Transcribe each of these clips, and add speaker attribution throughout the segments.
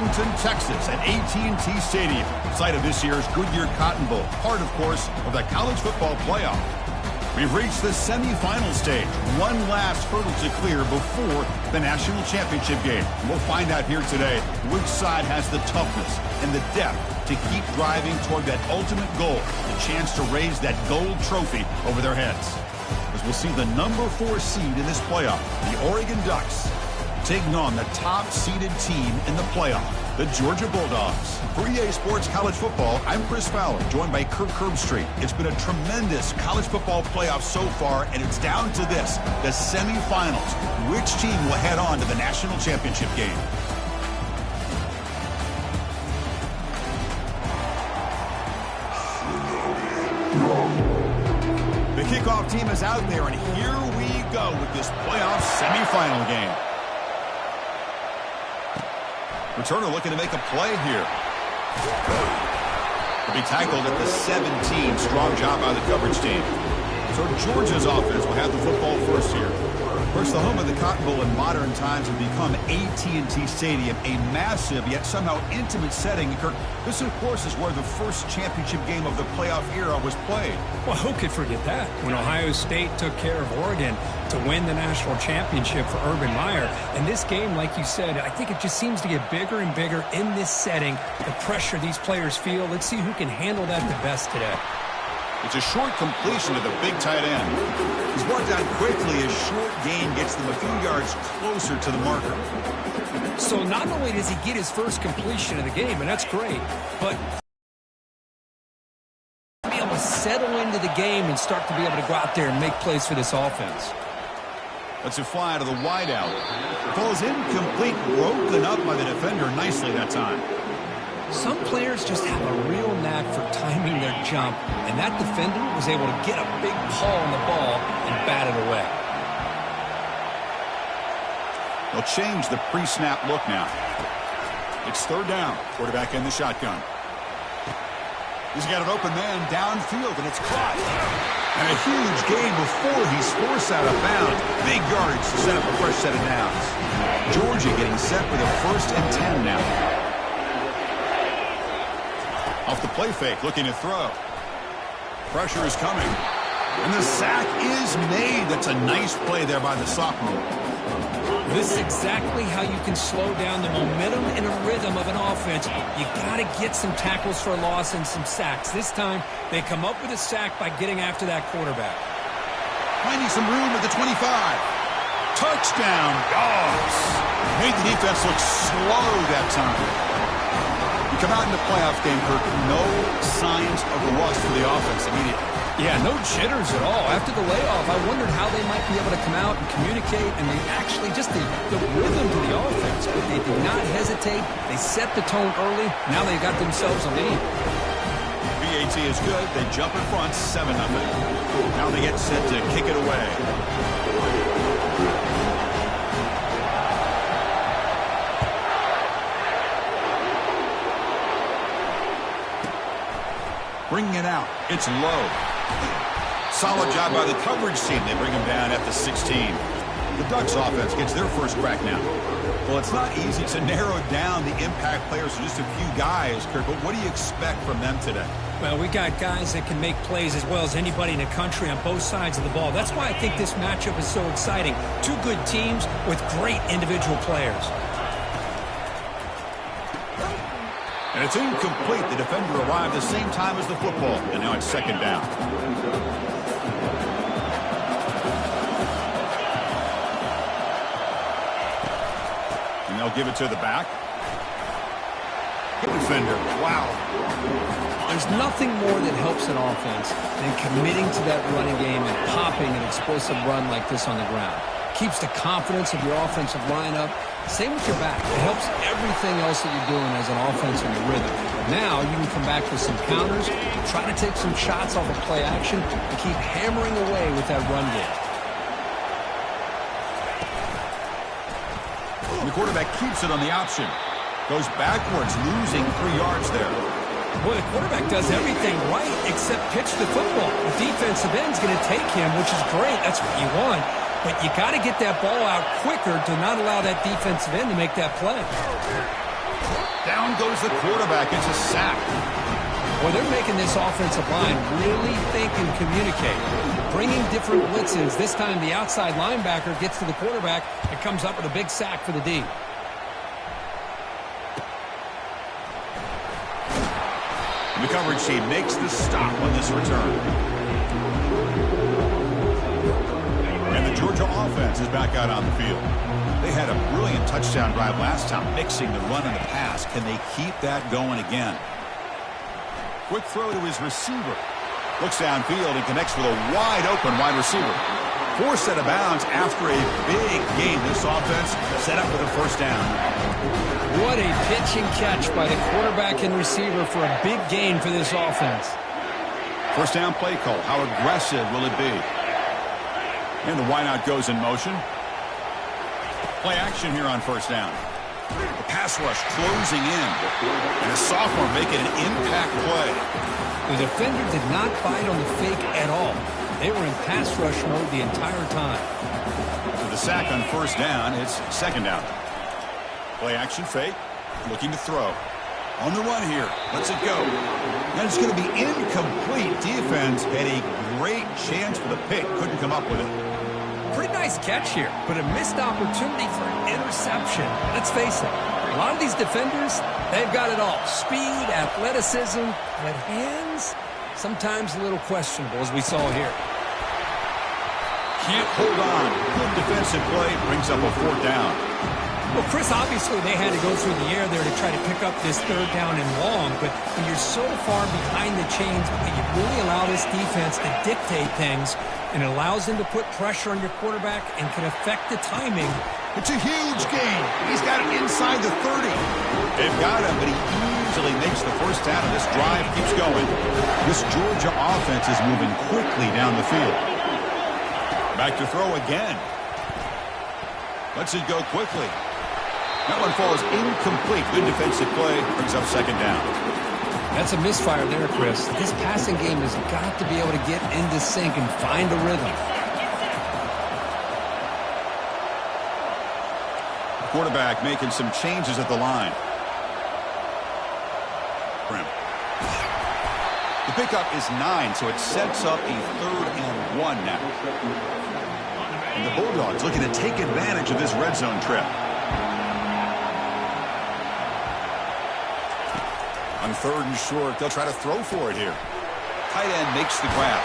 Speaker 1: Arlington, Texas at AT&T Stadium, site of this year's Goodyear Cotton Bowl, part, of course, of the college football playoff. We've reached the semifinal stage, one last hurdle to clear before the national championship game. And we'll find out here today which side has the toughness and the depth to keep driving toward that ultimate goal, the chance to raise that gold trophy over their heads. As we'll see the number 4 seed in this playoff, the Oregon Ducks, taking on the top-seeded team in the playoff, the Georgia Bulldogs. For EA Sports College Football, I'm Chris Fowler, joined by Kirk Herbstreit. It's been a tremendous college football playoff so far, and it's down to this, the semifinals. Which team will head on to the national championship game? The kickoff team is out there, and here we go with this playoff semifinal game. Returner looking to make a play here. Will be tackled at the 17. Strong job by the coverage team. So Georgia's offense will have the football first here. Of course, the home of the Cotton Bowl in modern times has become AT&T Stadium, a massive yet somehow intimate setting. Kirk, this, of course, is where the first championship game of the playoff era was played.
Speaker 2: Well, who could forget that? When Ohio State took care of Oregon to win the national championship for Urban Meyer. And this game, like you said, I think it just seems to get bigger and bigger in this setting. The pressure these players feel. Let's see who can handle that the best today.
Speaker 1: It's a short completion to the big tight end. He's brought down quickly. A short gain gets them a few yards closer to the marker.
Speaker 2: So not only does he get his first completion of the game, and that's great, but be able to settle into the game and start to be able to go out there and make plays for this offense.
Speaker 1: Let's it fly to the wideout. Falls incomplete, broken up by the defender nicely that time.
Speaker 2: Some players just have a real knack for timing their jump, and that defender was able to get a big paw on the ball and bat it away.
Speaker 1: They'll change the pre-snap look now. It's third down. Quarterback in the shotgun. He's got an open man downfield, and it's caught. And a huge gain before he's forced out of bounds. Big yardage to set up a fresh set of downs. Georgia getting set for the 1st and 10 now. Off the play fake, looking to throw. Pressure is coming. And the sack is made. That's a nice play there by the sophomore.
Speaker 2: This is exactly how you can slow down the momentum and a rhythm of an offense. You got to get some tackles for a loss and some sacks. This time, they come up with a sack by getting after that quarterback.
Speaker 1: Finding some room at the 25. Touchdown, Dogs. Made the defense look slow that time. You come out in the playoff game, Kirk, no signs of the rust for the offense immediately.
Speaker 2: Yeah, no jitters at all. After the layoff, I wondered how they might be able to come out and communicate, and they actually just the rhythm to the offense. But they did not hesitate. They set the tone early. Now they got themselves a lead.
Speaker 1: BAT is good. They jump in front, 7-0. Now they get set to kick it away. Bringing it out. It's low. Solid job by the coverage team. They bring him down at the 16. The Ducks offense gets their first crack now. Well, it's not easy to narrow down the impact players to just a few guys, Kirk, but what do you expect from them today?
Speaker 2: Well, we got guys that can make plays as well as anybody in the country on both sides of the ball. That's why I think this matchup is so exciting. Two good teams with great individual players.
Speaker 1: And it's incomplete. The defender arrived the same time as the football, and now it's second down. And they'll give it to the back. Defender, wow.
Speaker 2: There's nothing more that helps an offense than committing to that running game and popping an explosive run like this on the ground. Keeps the confidence of your offensive lineup. Same with your back. It helps everything else that you're doing as an offense in the rhythm. Now you can come back with some counters, try to take some shots off of play action, and keep hammering away with that run game.
Speaker 1: The quarterback keeps it on the option. Goes backwards, losing 3 yards there.
Speaker 2: Boy, the quarterback does everything right except pitch the football. The defensive end's going to take him, which is great. That's what you want. But you got to get that ball out quicker to not allow that defensive end to make that play.
Speaker 1: Down goes the quarterback. It's a sack.
Speaker 2: Well, they're making this offensive line really think and communicate. Bringing different blitzes. This time the outside linebacker gets to the quarterback and comes up with a big sack for the D.
Speaker 1: The coverage team makes the stop on this return. And the Georgia offense is back out on the field. They had a brilliant touchdown drive last time, mixing the run and the pass. Can they keep that going again? Quick throw to his receiver. Looks downfield and connects with a wide-open wide receiver. Forced out of bounds after a big gain. This offense set up with a first down.
Speaker 2: What a pitch and catch by the quarterback and receiver for a big gain for this offense.
Speaker 1: First down play call. How aggressive will it be? And the wideout goes in motion. Play action here on first down. The pass rush closing in. And a sophomore making an impact play.
Speaker 2: The defender did not bite on the fake at all. They were in pass rush mode the entire time.
Speaker 1: With the sack on first down, it's second down. Play action fake. Looking to throw. On the run here. Lets it go. And it's going to be incomplete. Defense had a great chance for the pick. Couldn't come up with it.
Speaker 2: Pretty nice catch here, but a missed opportunity for an interception. Let's face it, a lot of these defenders, they've got it all. Speed, athleticism, but hands, sometimes a little questionable, as we saw here.
Speaker 1: Can't hold on. Good defensive play. Brings up a fourth down.
Speaker 2: Well, Chris, obviously they had to go through the air there to try to pick up this third down and long, but when you're so far behind the chains, you really allow this defense to dictate things, and it allows them to put pressure on your quarterback and can affect the timing.
Speaker 1: It's a huge gain. He's got it inside the 30. They've got him, but he easily makes the first down, and this drive keeps going. This Georgia offense is moving quickly down the field. Back to throw again. Lets it go quickly. That one falls incomplete. Good defensive play. Brings up second down.
Speaker 2: That's a misfire there, Chris. This passing game has got to be able to get into sync and find a rhythm.
Speaker 1: Quarterback making some changes at the line. The pickup is 9, so it sets up a 3rd and 1 now. And the Bulldogs looking to take advantage of this red zone trip. On 3rd and short, they'll try to throw for it here. Tight end makes the grab.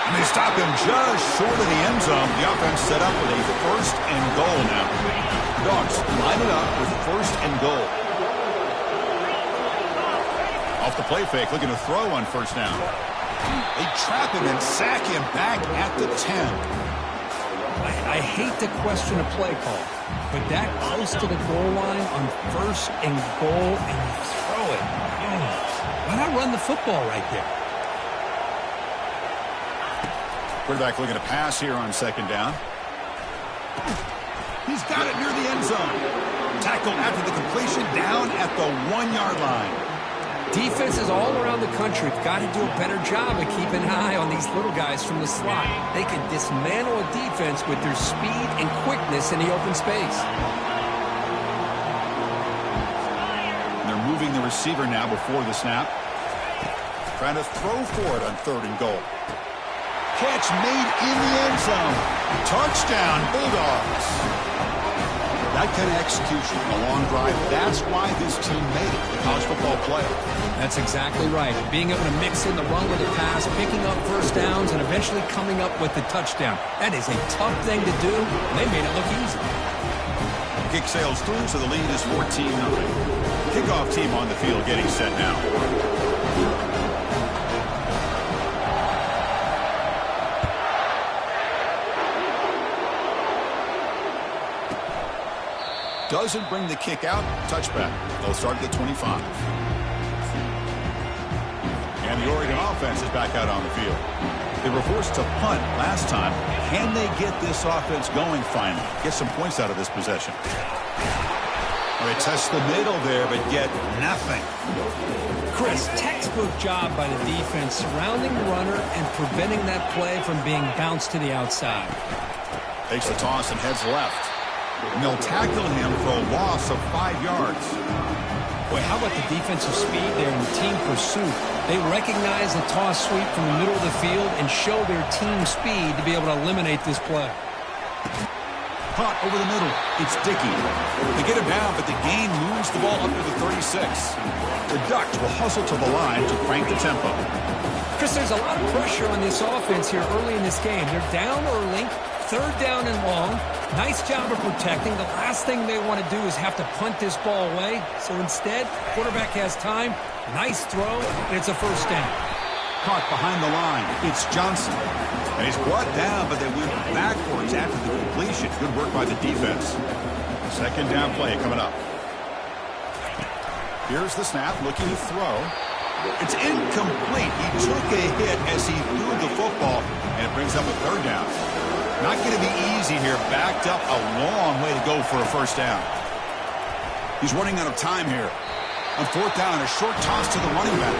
Speaker 1: And they stop him just short of the end zone. The offense set up with a 1st and goal now. The Dogs line it up with 1st and goal. Off the play fake, looking to throw on first down. They trap him and sack him back at the 10.
Speaker 2: I hate to question a play call, but that close to the goal line on 1st and goal, and you throw it. Why not run the football right there?
Speaker 1: Quarterback looking to pass here on second down. He's got it near the end zone. Tackle after the completion down at the 1-yard line.
Speaker 2: Defenses all around the country have got to do a better job of keeping an eye on these little guys from the slot. They can dismantle a defense with their speed and quickness in the open space.
Speaker 1: They're moving the receiver now before the snap. Trying to throw for it on 3rd and goal. Catch made in the end zone. Touchdown, Bulldogs. That kind of execution, a long drive, that's why this team made it to the college football playoff.
Speaker 2: That's exactly right. Being able to mix in the run with the pass, picking up first downs, and eventually coming up with the touchdown. That is a tough thing to do, and they made it look easy.
Speaker 1: Kick sails through, so the lead is 14-9. Kickoff team on the field getting set now. Doesn't bring the kick out. Touchback. They'll start at the 25. And the Oregon offense is back out on the field. They were forced to punt last time. Can they get this offense going finally? Get some points out of this possession. Well, they test the middle there, but get nothing.
Speaker 2: Chris, textbook job by the defense surrounding the runner and preventing that play from being bounced to the outside.
Speaker 1: Takes the toss and heads left. And they'll tackle him for a loss of 5 yards. Boy,
Speaker 2: Boy, how about the defensive speed there and the team pursuit? They recognize the toss sweep from the middle of the field and show their team speed to be able to eliminate this play.
Speaker 1: Caught over the middle. It's Dickey. They get him down, but the gain moves the ball up to the 36. The Ducks will hustle to the line to crank the tempo.
Speaker 2: Chris, there's a lot of pressure on this offense here early in this game. They're down early, third down and long. Nice job of protecting. The last thing they want to do is have to punt this ball away. So instead, quarterback has time. Nice throw, and it's a first down.
Speaker 1: Caught behind the line. It's Johnson. And he's brought down, but they went backwards after the completion. Good work by the defense. Second down play coming up. Here's the snap, looking to throw. It's incomplete. He took a hit as he threw the football, and it brings up a third down. Not going to be easy here. Backed up a long way to go for a first down. He's running out of time here. On fourth down, a short toss to the running back.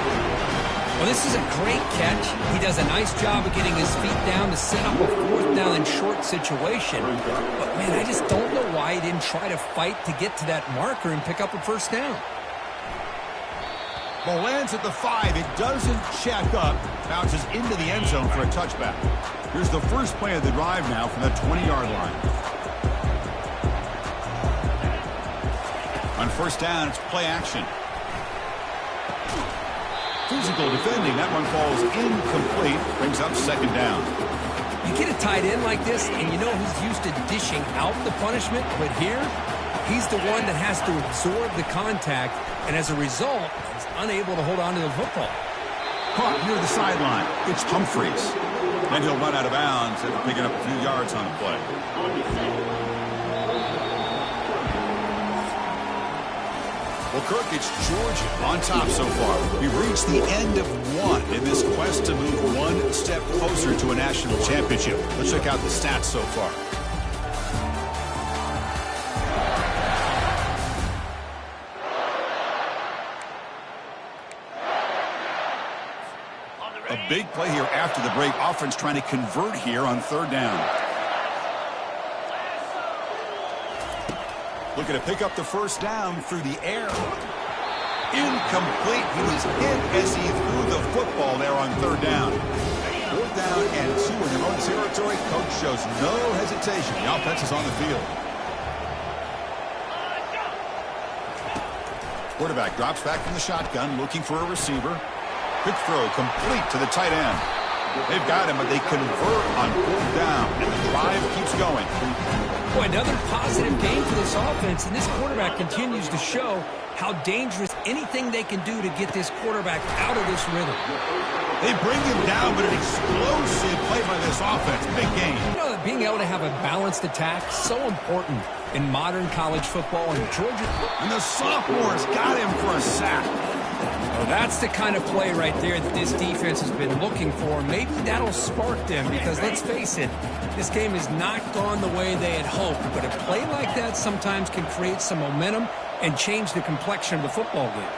Speaker 2: Well, this is a great catch. He does a nice job of getting his feet down to set up a fourth down and short situation. But, man, I just don't know why he didn't try to fight to get to that marker and pick up a first down.
Speaker 1: Ball lands at the 5. It doesn't check up. Bounces into the end zone for a touchback. Here's the first play of the drive now from the 20-yard line. On first down, it's play action. Physical defending. That one falls incomplete. Brings up second down.
Speaker 2: You get a tight end like this, and you know he's used to dishing out the punishment. But here, he's the one that has to absorb the contact, and as a result, he's unable to hold on to the football.
Speaker 1: Caught near the sideline. It's Humphreys. And he'll run out of bounds after picking up a few yards on the play. Well, Kirk, it's Georgia on top so far. We've reached the end of one in this quest to move one step closer to a national championship. Let's check out the stats so far. A big play here after the break. Offense trying to convert here on third down. Looking to pick up the first down through the air. Incomplete. He was hit as he threw the football there on third down. Fourth down and 2 in their own territory. Coach shows no hesitation. The offense is on the field. Quarterback drops back from the shotgun, looking for a receiver. Quick throw, complete to the tight end. They've got him, but they convert on fourth down, and the drive keeps going.
Speaker 2: Boy, another positive game for this offense, and this quarterback continues to show how dangerous anything they can do to get this quarterback out of this rhythm.
Speaker 1: They bring him down, but an explosive play by this offense. Big game.
Speaker 2: You know, being able to have a balanced attack, so important in modern college football, and Georgia.
Speaker 1: And the sophomores got him for a sack.
Speaker 2: Well, that's the kind of play right there that this defense has been looking for. Maybe that'll spark them because, let's face it, this game has not gone the way they had hoped. But a play like that sometimes can create some momentum and change the complexion of the football game.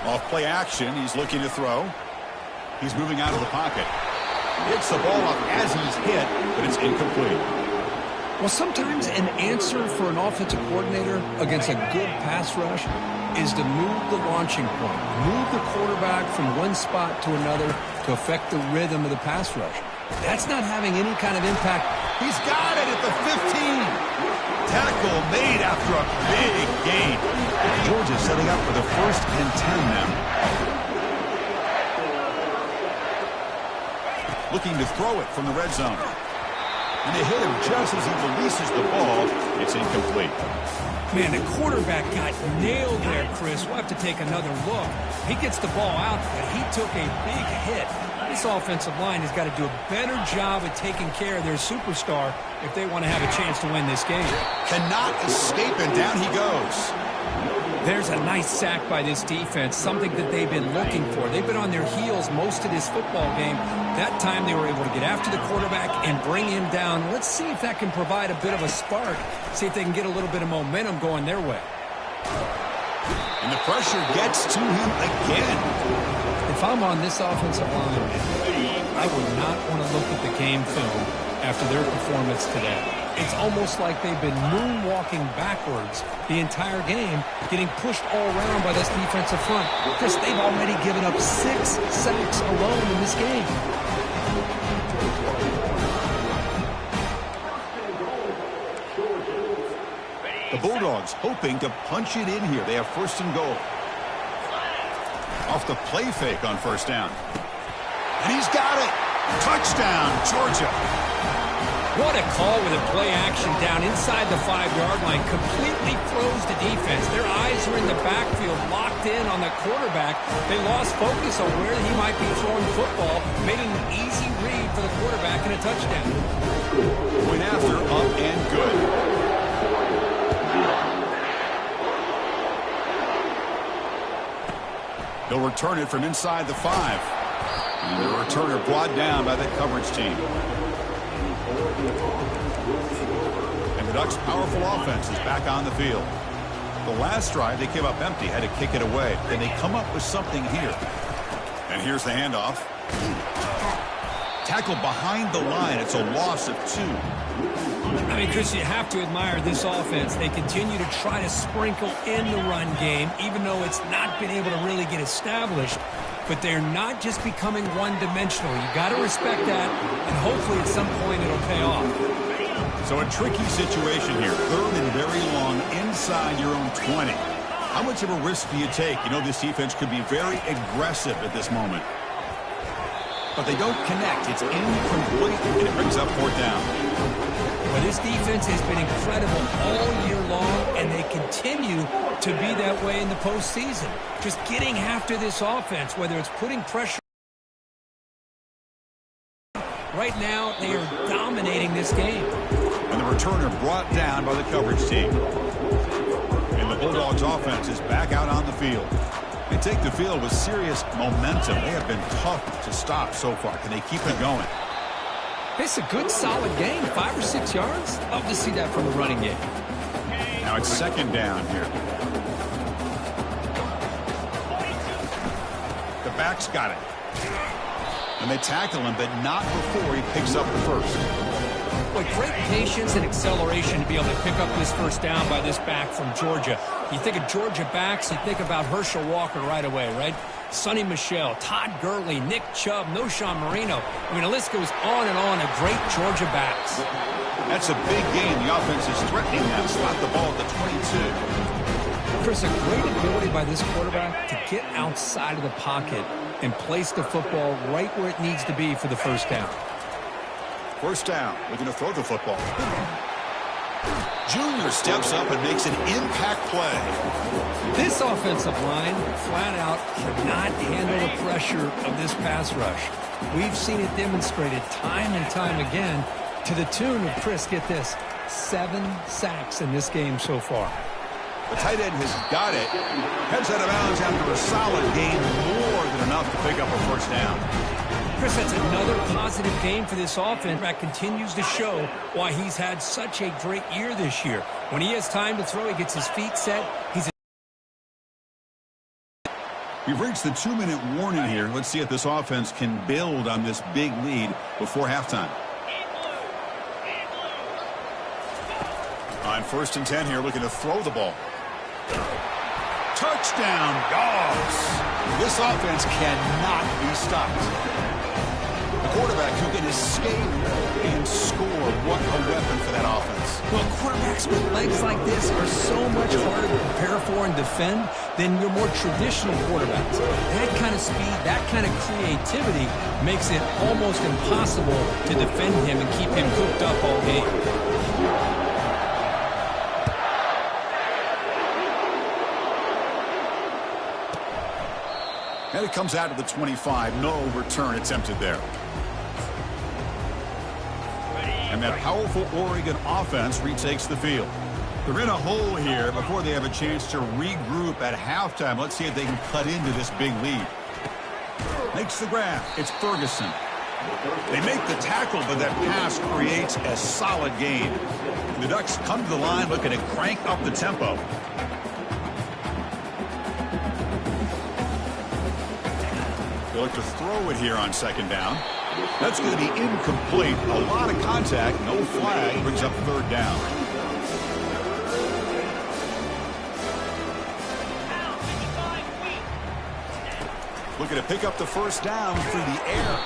Speaker 1: Off play action, he's looking to throw. He's moving out of the pocket. Hits the ball up as he's hit, but it's incomplete.
Speaker 2: Well, sometimes an answer for an offensive coordinator against a good pass rush is to move the launching point, move the quarterback from one spot to another to affect the rhythm of the pass rush. That's not having any kind of impact.
Speaker 1: He's got it at the 15. Tackle made after a big gain. Georgia setting up for the 1st and 10 now. Looking to throw it from the red zone. And they hit him just as he releases the ball. It's incomplete.
Speaker 2: Man, the quarterback got nailed there, Chris. We'll have to take another look. He gets the ball out, but he took a big hit. This offensive line has got to do a better job of taking care of their superstar if they want to have a chance to win this game.
Speaker 1: Cannot escape, and down he goes.
Speaker 2: There's a nice sack by this defense, something that they've been looking for. They've been on their heels most of this football game. That time they were able to get after the quarterback and bring him down. Let's see if that can provide a bit of a spark. See if they can get a little bit of momentum going their way.
Speaker 1: And the pressure gets to him again.
Speaker 2: If I'm on this offensive line, I would not want to look at the game film after their performance today. It's almost like they've been moonwalking backwards the entire game, getting pushed all around by this defensive front. Chris, they've already given up 6 sacks alone in this game.
Speaker 1: The Bulldogs hoping to punch it in here. They have first and goal. Off the play fake on first down. And he's got it. Touchdown, Georgia.
Speaker 2: What a call with a play action down inside the 5-yard line. Completely froze the defense. Their eyes are in the backfield, locked in on the quarterback. They lost focus on where he might be throwing football, made an easy read for the quarterback and a touchdown.
Speaker 1: Went after, up and good. They'll return it from inside the 5. And the returner brought down by the coverage team. And the Ducks' powerful offense is back on the field. The last drive, they came up empty, had to kick it away. Then they come up with something here. And here's the handoff. Tackled behind the line. It's a loss of 2.
Speaker 2: I mean, Chris, you have to admire this offense. They continue to try to sprinkle in the run game, even though it's not been able to really get established. But they're not just becoming one-dimensional. You got to respect that, and hopefully at some point it'll pay off.
Speaker 1: So a tricky situation here. 3rd and very long inside your own 20. How much of a risk do you take? You know this defense could be very aggressive at this moment. But they don't connect. It's incomplete, and it brings up 4th down.
Speaker 2: Well, this defense has been incredible all year long, and they continue to be that way in the postseason. Just getting after this offense, whether it's putting pressure. Right now, they are dominating this game.
Speaker 1: And the returner brought down by the coverage team. And the Bulldogs offense is back out on the field. They take the field with serious momentum. They have been tough to stop so far. Can they keep it going?
Speaker 2: It's a good, solid game. 5 or 6 yards. Love to see that from the running game.
Speaker 1: Now it's 2nd down here. The back's got it. And they tackle him, but not before he picks up the first.
Speaker 2: With great patience and acceleration to be able to pick up this first down by this back from Georgia. You think of Georgia backs, you think about Herschel Walker right away, right? Sonny Michel, Todd Gurley, Nick Chubb, Noshawn Marino. I mean, the list goes on and on of great Georgia backs.
Speaker 1: That's a big game. The offense is threatening them. Slot the ball at the 22.
Speaker 2: Chris, a great ability by this quarterback to get outside of the pocket and place the football right where it needs to be for the first down.
Speaker 1: First down. Looking to throw the football. Junior steps up and makes an impact play.
Speaker 2: This offensive line, flat out, cannot handle the pressure of this pass rush. We've seen it demonstrated time and time again to the tune of, Chris, get this, 7 sacks in this game so far.
Speaker 1: The tight end has got it. Heads out of bounds after a solid game, more than enough to pick up a first down.
Speaker 2: Chris, that's another positive game for this offense that continues to show why he's had such a great year this year. When he has time to throw, he gets his feet set.
Speaker 1: We've reached the 2-minute warning here. Let's see if this offense can build on this big lead before halftime. On 1st and 10 here, looking to throw the ball. Touchdown, Dogs. This offense cannot be stopped. The quarterback who can escape and score. What a weapon for that offense.
Speaker 2: Well, quarterbacks with legs like this are so much harder to prepare for and defend than your more traditional quarterbacks. That kind of speed, that kind of creativity makes it almost impossible to defend him and keep him cooped up all game.
Speaker 1: And it comes out of the 25. No return attempted there. And that powerful Oregon offense retakes the field. They're in a hole here before they have a chance to regroup at halftime. Let's see if they can cut into this big lead. Makes the grab. It's Ferguson. They make the tackle, but that pass creates a solid gain. The Ducks come to the line looking to crank up the tempo. They look to throw it here on 2nd down. That's going to be incomplete. A lot of contact, no flag, brings up third down. Looking to pick up the first down through the air.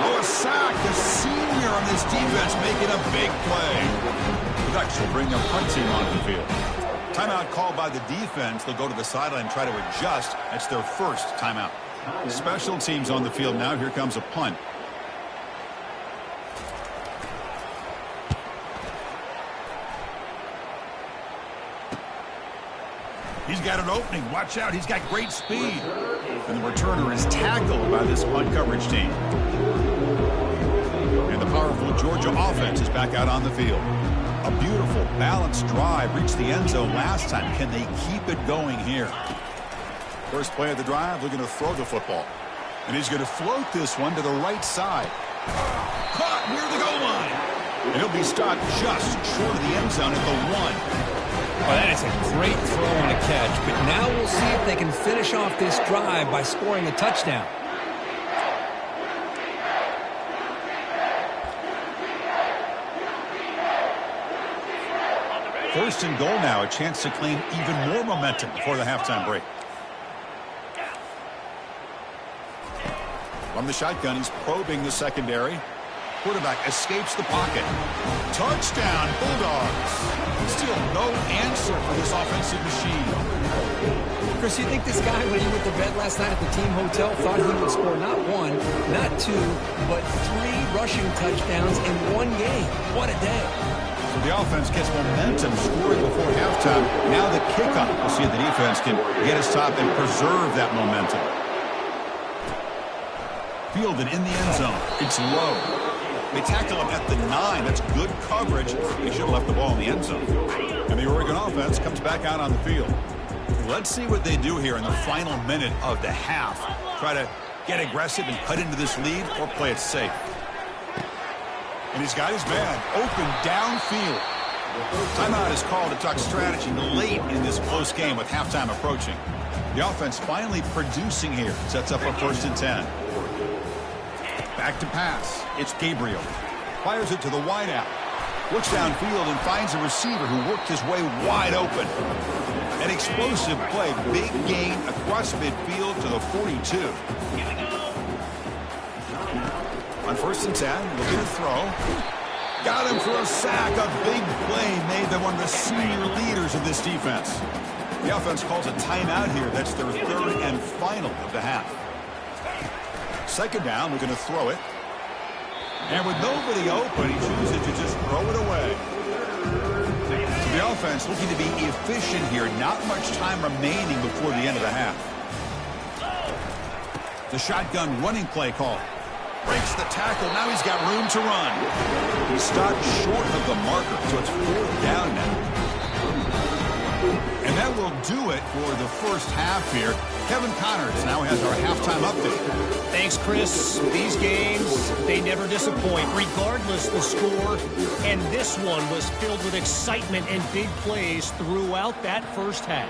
Speaker 1: Oh, a sack. The senior on this defense making a big play. The Ducks will bring their punt team onto the field. Timeout called by the defense. They'll go to the sideline and try to adjust. That's their first timeout. Special teams on the field now. Here comes a punt. He's got an opening. Watch out. He's got great speed. And the returner is tackled by this punt coverage team. And the powerful Georgia offense is back out on the field. A beautiful, balanced drive reached the end zone last time. Can they keep it going here? First play of the drive, looking to throw the football. And he's going to float this one to the right side. Caught near the goal line. And he'll be stopped just short of the end zone at the 1.
Speaker 2: Well, that is a great throw and a catch, but now we'll see if they can finish off this drive by scoring a touchdown.
Speaker 1: First and goal now, a chance to claim even more momentum before the halftime break. From the shotgun, he's probing the secondary. Quarterback escapes the pocket. Touchdown, Bulldogs. Still no answer for this offensive machine.
Speaker 2: Chris, you think this guy, when he went to bed last night at the team hotel, thought he would score not 1, not 2, but 3 rushing touchdowns in 1 game? What a day.
Speaker 1: So the offense gets momentum, scoring before halftime. Now the kickoff. We'll see if the defense can get his top and preserve that momentum. Fielded in the end zone. It's low. They tackle him at the 9. That's good coverage. They should have left the ball in the end zone. And the Oregon offense comes back out on the field. Let's see what they do here in the final minute of the half. Try to get aggressive and cut into this lead or play it safe. And he's got his man open downfield. Timeout is called to talk strategy late in this close game with halftime approaching. The offense finally producing here. Sets up a 1st and 10. Back to pass. It's Gabriel. Fires it to the wideout. Looks downfield and finds a receiver who worked his way wide open. An explosive play. Big gain across midfield to the 42. On 1st and 10, looking to throw. Got him for a sack. A big play made by one of the senior leaders of this defense. The offense calls a timeout here. That's their 3rd and final of the half. 2nd down, we're going to throw it. And with nobody open, he chooses to just throw it away. So the offense looking to be efficient here. Not much time remaining before the end of the half. The shotgun running play call. Breaks the tackle. Now he's got room to run. He's stopped short of the marker, so it's 4th down now. And that will do it for the first half here. Kevin Connors now has our halftime update.
Speaker 3: Thanks, Chris. These games, they never disappoint, regardless the score. And this one was filled with excitement and big plays throughout that first half.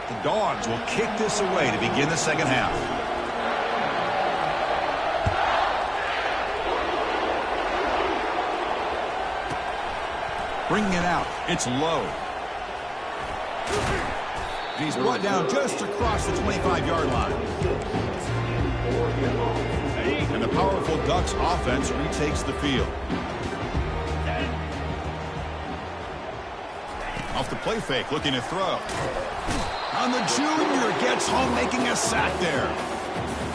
Speaker 1: The Dogs will kick this away to begin the second half. Bringing it out. It's low. He's brought down just across the 25-yard line. And the powerful Ducks offense retakes the field. Off the play fake, looking to throw. On the junior, gets home, making a sack there.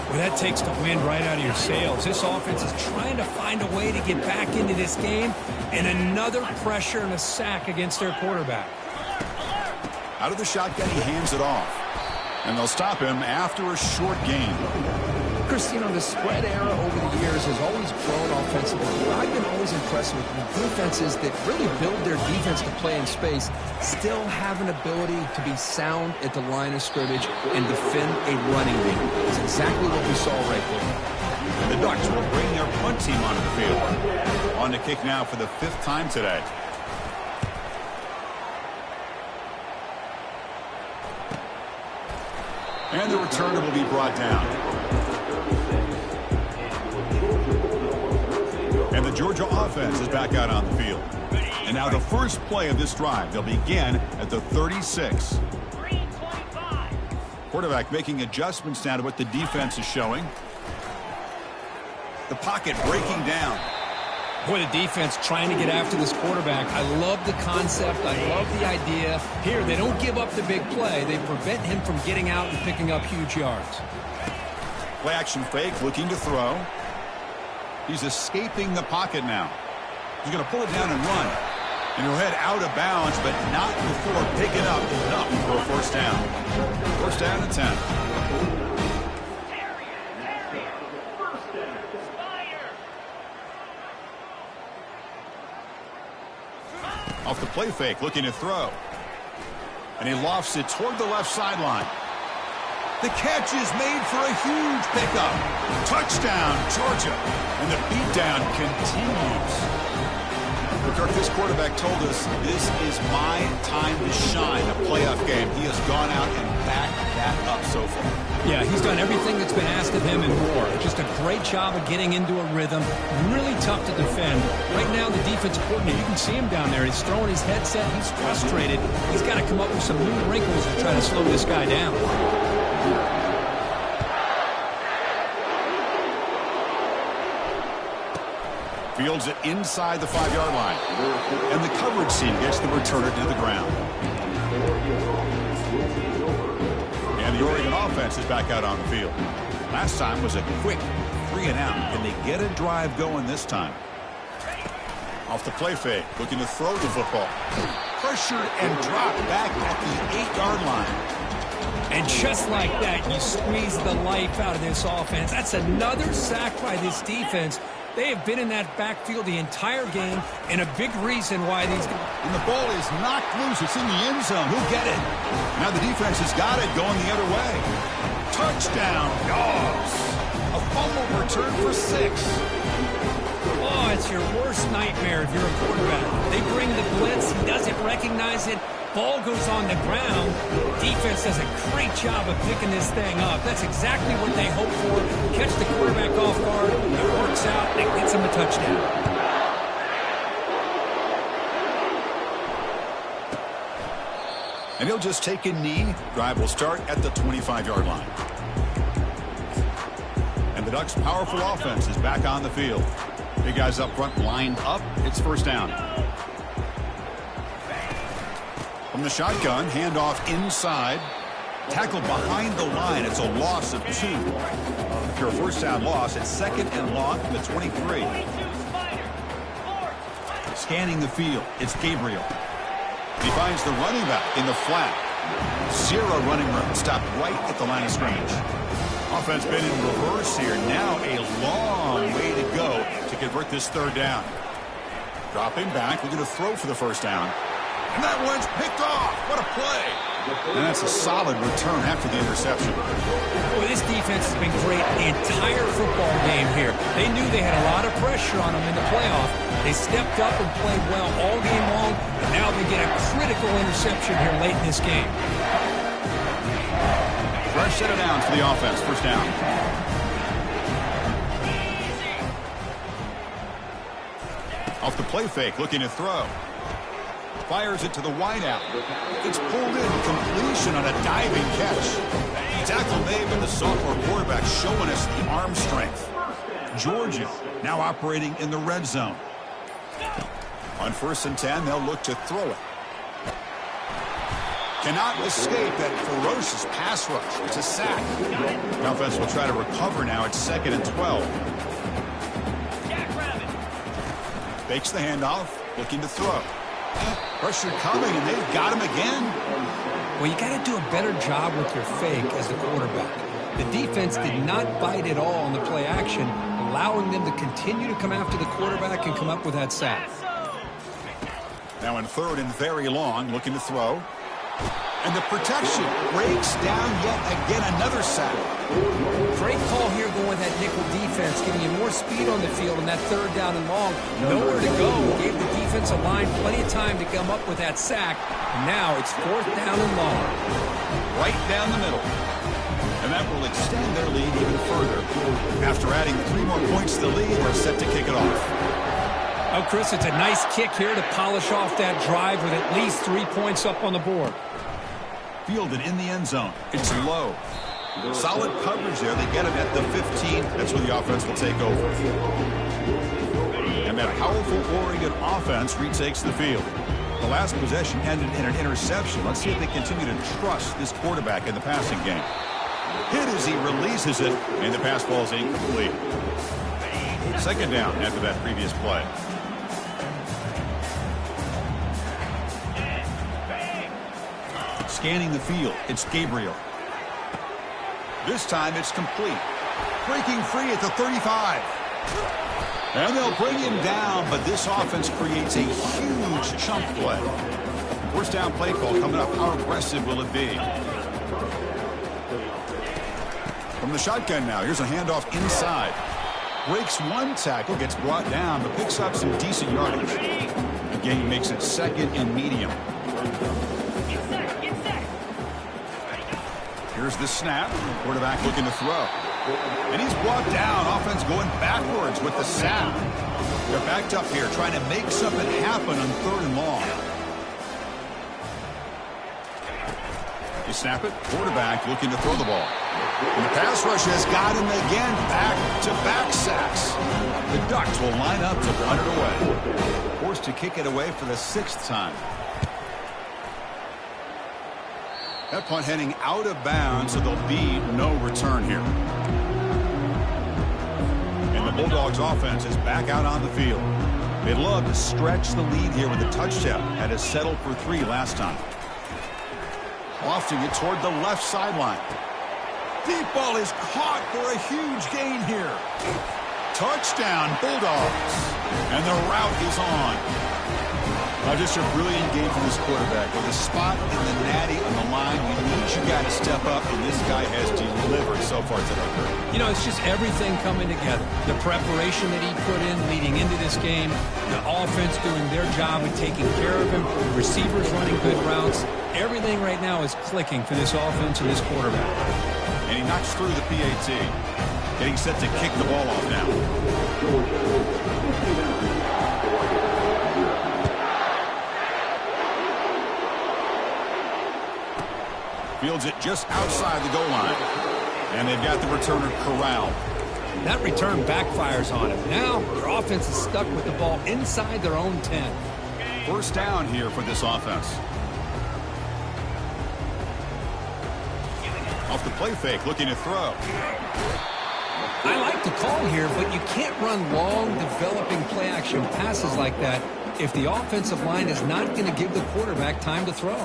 Speaker 2: Well, that takes the wind right out of your sails. This offense is trying to find a way to get back into this game, and another pressure and a sack against their quarterback.
Speaker 1: Out of the shotgun, he hands it off. And they'll stop him after a short gain.
Speaker 2: Chris, you know, the spread era over the years has always grown offensively. I've been always impressed with the defenses that really build their defense to play in space, still have an ability to be sound at the line of scrimmage and defend a running game. It's exactly what we saw right there.
Speaker 1: And the Ducks will bring their punt team onto the field. On to kick now for the 5th time today. And the returner will be brought down. the Georgia offense is back out on the field. And now the first play of this drive. They'll begin at the 36. Quarterback making adjustments now to what the defense is showing. The pocket breaking down.
Speaker 2: Boy, the defense trying to get after this quarterback. I love the concept. I love the idea. Here, they don't give up the big play. They prevent him from getting out and picking up huge yards.
Speaker 1: Play action fake, looking to throw. He's escaping the pocket now. He's going to pull it down and run. And he'll head out of bounds, but not before picking up enough for a first down. First down and 10. Off the play fake, looking to throw. And he lofts it toward the left sideline. The catch is made for a huge pickup. Touchdown, Georgia. And the beatdown continues. Kirk, this quarterback told us this is my time to shine, a playoff game. He has gone out and backed that up so far.
Speaker 2: Yeah, he's done everything that's been asked of him and more. Just a great job of getting into a rhythm. Really tough to defend. Right now, the defensive coordinator, you can see him down there. He's throwing his headset. He's frustrated. He's got to come up with some new wrinkles to try to slow this guy down.
Speaker 1: Fields it inside the 5-yard line. And the coverage team gets the returner to the ground. And the Oregon offense is back out on the field. Last time was a quick 3-and-out. Can they get a drive going this time? Off the play fake, looking to throw the football. Pressured and dropped back at the 8-yard line.
Speaker 2: And just like that, you squeeze the life out of this offense. That's another sack by this defense. They have been in that backfield the entire game, and a big reason why these guys...
Speaker 1: And the ball is knocked loose. It's in the end zone. Who'll get it? Now the defense has got it going the other way. Touchdown, Dogs. A fumble return for 6.
Speaker 2: Oh, it's your worst nightmare if you're a quarterback. They bring the blitz. He doesn't recognize it. Ball goes on the ground. Defense does a great job of picking this thing up. That's exactly what they hope for. Catch the quarterback off guard. It works out. It gets him a touchdown.
Speaker 1: And he'll just take a knee. Drive will start at the 25-yard line. And the Ducks' powerful offense is back on the field. Big guys up front lined up. It's first down. From the shotgun, handoff inside. Tackle behind the line. It's a loss of 2. After a first down loss, it's 2nd and long from the 23. Scanning the field, it's Gabriel. He finds the running back in the flat. 0 running room. Stopped right at the line of scrimmage. Offense been in reverse here. Now a long way to go to convert this third down. Dropping back, looking to throw for the first down. And that one's picked off. What a play. And that's a solid return after the interception.
Speaker 2: Boy, this defense has been great the entire football game here. They knew they had a lot of pressure on them in the playoff. They stepped up and played well all game long, and now they get a critical interception here late in this game.
Speaker 1: Fresh set of downs for the offense. First down. Off the play fake, looking to throw. Fires it to the wideout. It's pulled in. Completion on a diving catch. Tackle made by the sophomore quarterback, showing us the arm strength. Georgia now operating in the red zone. On 1st and 10, they'll look to throw it. Cannot escape that ferocious pass rush. It's a sack. The offense will try to recover now. It's 2nd and 12. Fakes the handoff, looking to throw. Pressure coming, and they've got him again.
Speaker 2: Well, you got to do a better job with your fake as the quarterback. The defense did not bite at all on the play action, allowing them to continue to come after the quarterback and come up with that sack.
Speaker 1: Now in 3rd and very long, looking to throw. And the protection breaks down yet again, another sack.
Speaker 2: Great call here going with that nickel defense, giving you more speed on the field on that 3rd down and long. Nowhere to go. Gave the defensive line plenty of time to come up with that sack. And now it's 4th down and long.
Speaker 1: Right down the middle. And that will extend their lead even further. After adding 3 more points to the lead, they're set to kick it off.
Speaker 2: Oh, Chris, it's a nice kick here to polish off that drive with at least 3 points up on the board.
Speaker 1: Fielded in the end zone. It's low. Solid coverage there. They get him at the 15. That's where the offense will take over. And that powerful Oregon offense retakes the field. The last possession ended in an interception. Let's see if they continue to trust this quarterback in the passing game. Hit as he releases it, and the pass falls incomplete. Second down after that previous play. Scanning the field, it's Gabriel. This time it's complete. Breaking free at the 35. And they'll bring him down, but this offense creates a huge chunk play. First down play call coming up. How aggressive will it be? From the shotgun now, here's a handoff inside. Breaks one tackle, gets brought down, but picks up some decent yardage. The gain makes it second and medium. Here's the snap. Quarterback looking to throw. And he's brought down. Offense going backwards with the sack. They're backed up here trying to make something happen on 3rd and long. You snap it. Quarterback looking to throw the ball. And the pass rush has got him again. Back-to-back sacks. The Ducks will line up to punt it away. Forced to kick it away for the 6th time. That punt heading out of bounds, so there'll be no return here. And the Bulldogs offense is back out on the field. They'd love to stretch the lead here with a touchdown. Had to settle for 3 last time. Lofting it toward the left sideline. Deep ball is caught for a huge gain here. Touchdown, Bulldogs. And the route is on. Now just a brilliant game from this quarterback. With a spot in the natty on the line, you need your guy to step up, and this guy has delivered so far today.
Speaker 2: You know, it's just everything coming together. The preparation that he put in leading into this game, the offense doing their job and taking care of him, the receivers running good routes. Everything right now is clicking for this offense and this quarterback.
Speaker 1: And he knocks through the PAT. Getting set to kick the ball off now. Fields it just outside the goal line. And they've got the returner corralled.
Speaker 2: That return backfires on him. Now their offense is stuck with the ball inside their own 10.
Speaker 1: First down here for this offense. Off the play fake, looking to throw.
Speaker 2: I like the call here, but you can't run long, developing play-action passes like that if the offensive line is not going to give the quarterback time to throw.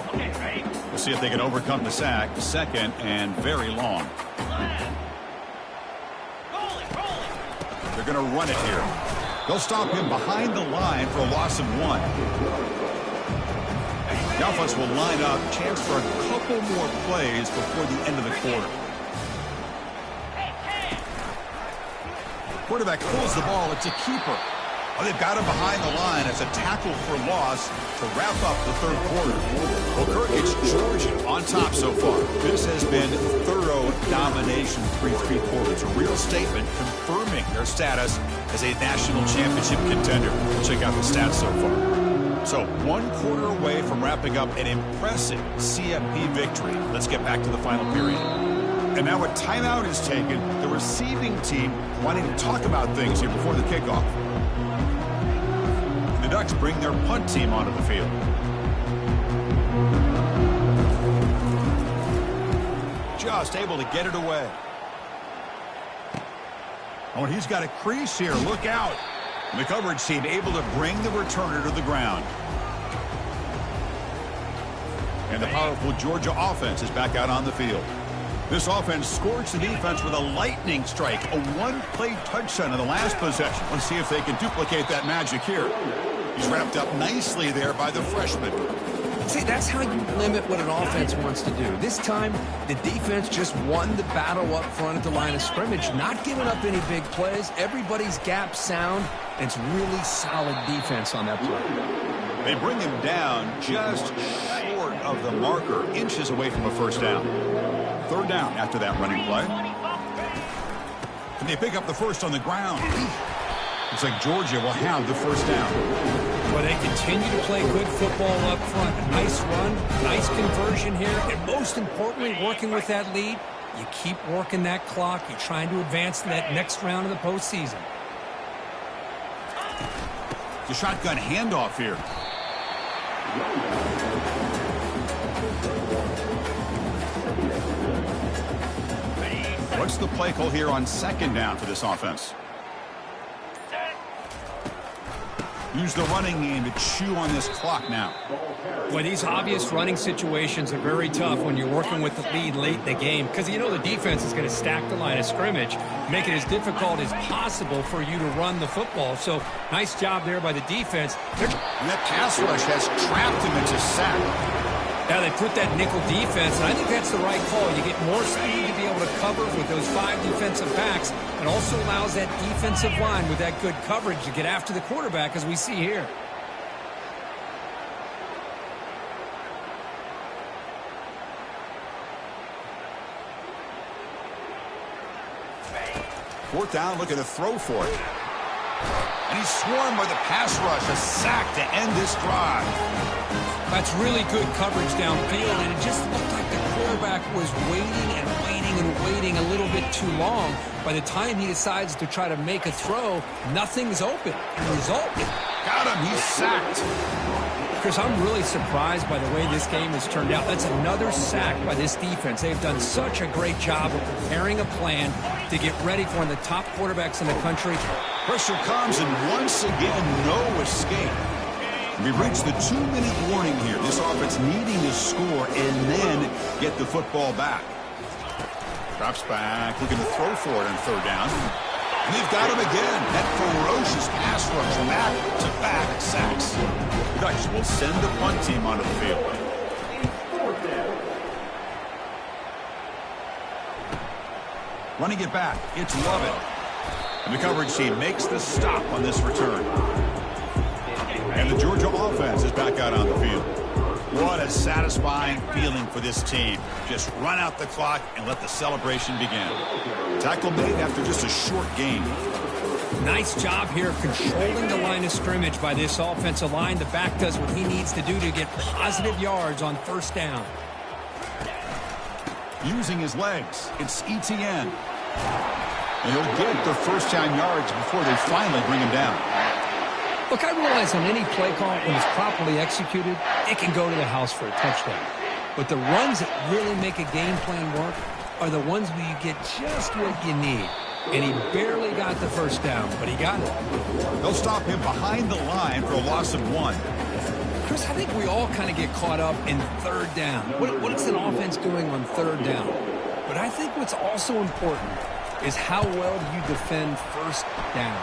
Speaker 1: We'll see if they can overcome the sack. Second and very long. They're going to run it here. They'll stop him behind the line for a loss of 1. The offense will line up. Chance for a couple more plays before the end of the quarter. Quarterback pulls the ball. It's a keeper. Oh, they've got him behind the line. It's a tackle for loss to wrap up the 3rd quarter. Well, Kirk, it's Georgia on top so far. This has been thorough domination through 3 quarters. A real statement confirming their status as a national championship contender. Check out the stats so far. So 1 quarter away from wrapping up an impressive CFB victory. Let's get back to the final period. And now a timeout is taken. The receiving team wanting to talk about things here before the kickoff. The Ducks bring their punt team onto the field. Just able to get it away. Oh, and he's got a crease here. Look out. And the coverage team able to bring the returner to the ground. And the powerful Georgia offense is back out on the field. This offense scorched the defense with a lightning strike. A 1-play touchdown in the last possession. Let's see if they can duplicate that magic here. He's wrapped up nicely there by the freshman.
Speaker 2: See, that's how you limit what an offense wants to do. This time, the defense just won the battle up front at the line of scrimmage, not giving up any big plays. Everybody's gap sound, and it's really solid defense on that play.
Speaker 1: They bring him down just short of the marker, inches away from a first down. 3rd down after that running play. And they pick up the first on the ground. Looks like Georgia will have the first down.
Speaker 2: Well, they continue to play good football up front. A nice run, nice conversion here, and most importantly, working with that lead, you keep working that clock. You're trying to advance to that next round of the postseason.
Speaker 1: The shotgun handoff here. What's the play call here on second down for this offense? Use the running game to chew on this clock now.
Speaker 2: Well, these obvious running situations are very tough when you're working with the lead late in the game because you know the defense is going to stack the line of scrimmage, make it as difficult as possible for you to run the football. So, nice job there by the defense.
Speaker 1: And that pass rush has trapped him into sack.
Speaker 2: Now they put that nickel defense, and I think that's the right call. You get more speed to be able to cover with those 5 defensive backs. It also allows that defensive line with that good coverage to get after the quarterback, as we see here.
Speaker 1: Fourth down, looking to throw for it. And he's swarmed by the pass rush, a sack to end this drive.
Speaker 2: That's really good coverage downfield, and it just looked like the quarterback was waiting and waiting and waiting a little bit too long. By the time he decides to try to make a throw, nothing's open. The result,
Speaker 1: got him. He's sacked.
Speaker 2: Chris, I'm really surprised by the way this game has turned out. That's another sack by this defense. They've done such a great job of preparing a plan to get ready for one of the top quarterbacks in the country.
Speaker 1: Pressure comes, and once again, no escape. We reached the 2-minute warning here. This offense needing to score and then get the football back. Drops back, looking to throw for it on third down. And they've got him again. That ferocious pass rush, back-to-back sacks. Dutch will send the punt team onto the field. Running it back, it's Lovett. And the coverage team makes the stop on this return. And the Georgia offense is back out on the field. What a satisfying feeling for this team. Just run out the clock and let the celebration begin. Tackle made after just a short gain.
Speaker 2: Nice job here controlling the line of scrimmage by this offensive line. The back does what he needs to do to get positive yards on first down.
Speaker 1: Using his legs, it's Etienne. And he'll get the first down yards before they finally bring him down.
Speaker 2: Look, I realize on any play call, when it's properly executed, it can go to the house for a touchdown. But the runs that really make a game plan work are the ones where you get just what you need. And he barely got the first down, but he got it.
Speaker 1: They'll stop him behind the line for a loss of 1.
Speaker 2: Chris, I think we all kind of get caught up in third down. What is an offense doing on third down? But I think what's also important is how well do you defend first down.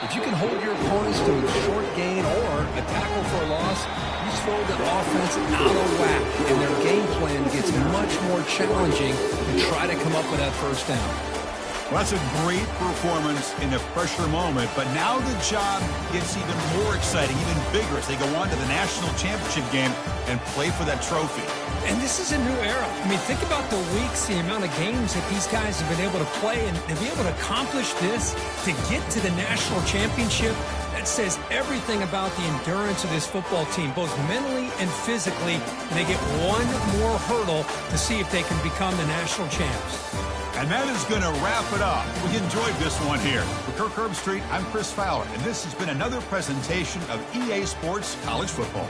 Speaker 2: If you can hold your opponents to a short gain or a tackle for a loss, you throw the offense out of whack, and their game plan gets much more challenging to try to come up with that first down.
Speaker 1: Well, that's a great performance in a pressure moment, but now the job gets even more exciting, even bigger as they go on to the national championship game and play for that trophy.
Speaker 2: And this is a new era. I mean, think about the weeks, the amount of games that these guys have been able to play, and to be able to accomplish this, to get to the national championship, that says everything about the endurance of this football team, both mentally and physically, and they get one more hurdle to see if they can become the national champs.
Speaker 1: And that is going to wrap it up. We enjoyed this one here. For Kirk Herbstreit, I'm Chris Fowler, and this has been another presentation of EA Sports College Football.